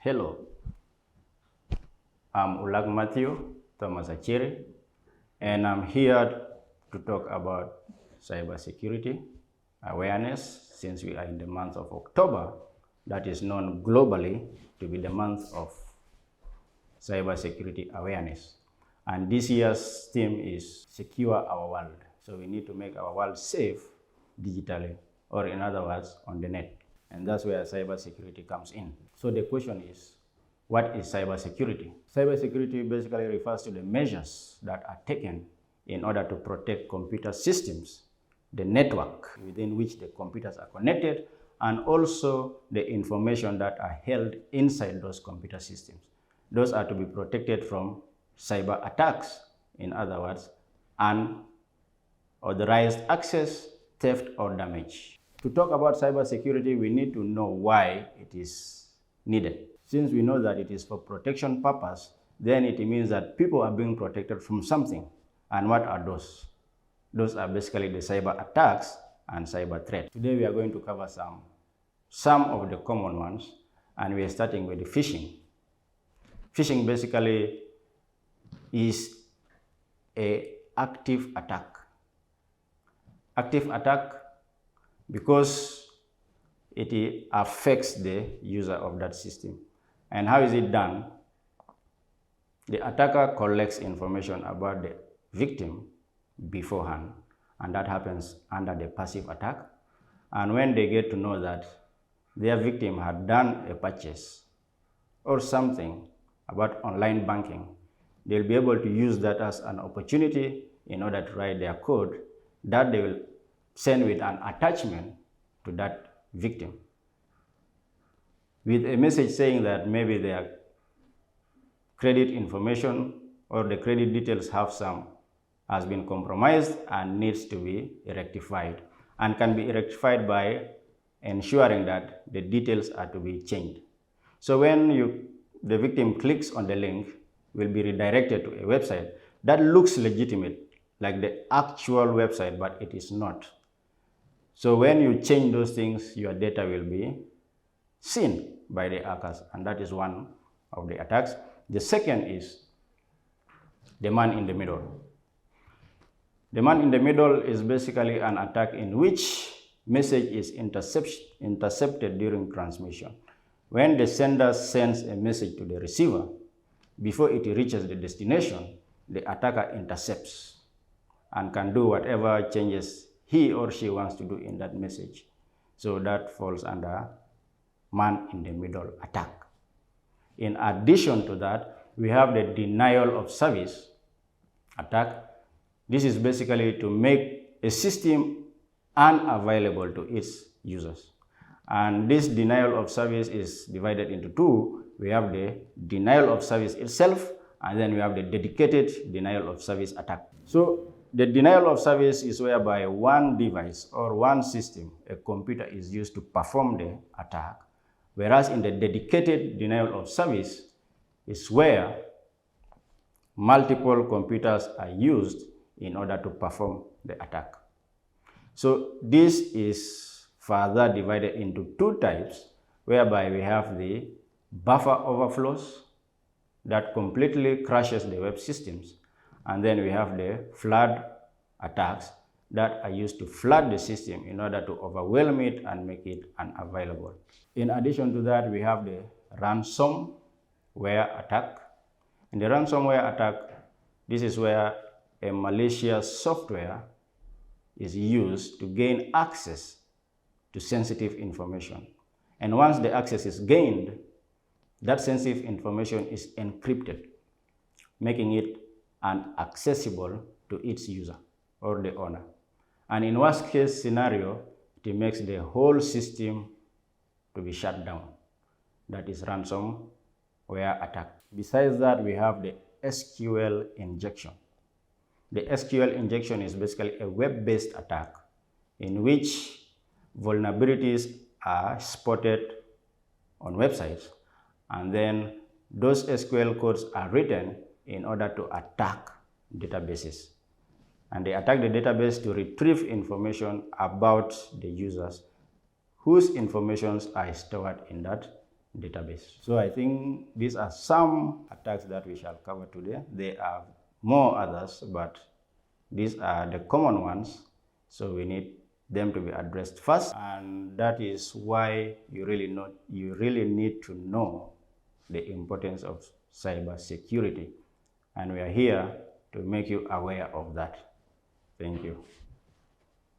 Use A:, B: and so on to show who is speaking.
A: Hello, I'm Ulag Matthew Thomas Achiri, and I'm here to talk about cybersecurity awareness since we are in the month of October, that is known globally to be the month of cybersecurity awareness. And this year's theme is Secure Our World. So we need to make our world safe digitally, or in other words, on the net. And that's where cybersecurity comes in. So the question is, what is cybersecurity? Cybersecurity basically refers to the measures that are taken in order to protect computer systems, the network within which the computers are connected, and also the information that are held inside those computer systems. Those are to be protected from cyber attacks, in other words, unauthorized access, theft, or damage. To talk about cybersecurity, we need to know why it is needed. Since we know that it is for protection purpose, then it means that people are being protected from something. And what are those? Those are basically the cyber attacks and cyber threats. Today we are going to cover some of the common ones, and we are starting with the phishing. Phishing basically is an active attack. Active attack because it affects the user of that system. And how is it done? The attacker collects information about the victim beforehand, and that happens under the passive attack. And when they get to know that their victim had done a purchase or something about online banking, they'll be able to use that as an opportunity in order to write their code that they will send with an attachment to that victim, with a message saying that maybe their credit information or the credit details has been compromised and needs to be rectified, and can be rectified by ensuring that the details are to be changed. So when the victim clicks on the link, will be redirected to a website that looks legitimate, like the actual website, but it is not. So when you change those things, your data will be seen by the hackers, and that is one of the attacks. The second is the man in the middle. The man in the middle is basically an attack in which message is intercepted during transmission. When the sender sends a message to the receiver, before it reaches the destination, the attacker intercepts and can do whatever changes he or she wants to do in that message. So that falls under man in the middle attack. In addition to that, we have the denial of service attack. This is basically to make a system unavailable to its users. And this denial of service is divided into two. We have the denial of service itself, and then we have the dedicated denial of service attack. So the denial of service is whereby one device or one system, a computer, is used to perform the attack, whereas in the dedicated denial of service is where multiple computers are used in order to perform the attack. So this is further divided into two types, whereby we have the buffer overflows that completely crashes the web systems, and then we have the flood attacks that are used to flood the system in order to overwhelm it and make it unavailable. In addition to that, we have the ransomware attack. In the ransomware attack, this is where a malicious software is used to gain access to sensitive information. And once the access is gained, that sensitive information is encrypted, making it inaccessible to its user or the owner. And in worst case scenario, it makes the whole system to be shut down. That is ransomware attack. Besides that, we have the SQL injection. The SQL injection is basically a web-based attack in which vulnerabilities are spotted on websites, and then those SQL codes are written in order to attack databases. And they attack the database to retrieve information about the users whose informations are stored in that database. So I think these are some attacks that we shall cover today. There are more others, but these are the common ones, so we need them to be addressed first, and that is why you really need to know the importance of cyber security, and we are here to make you aware of that. Thank you.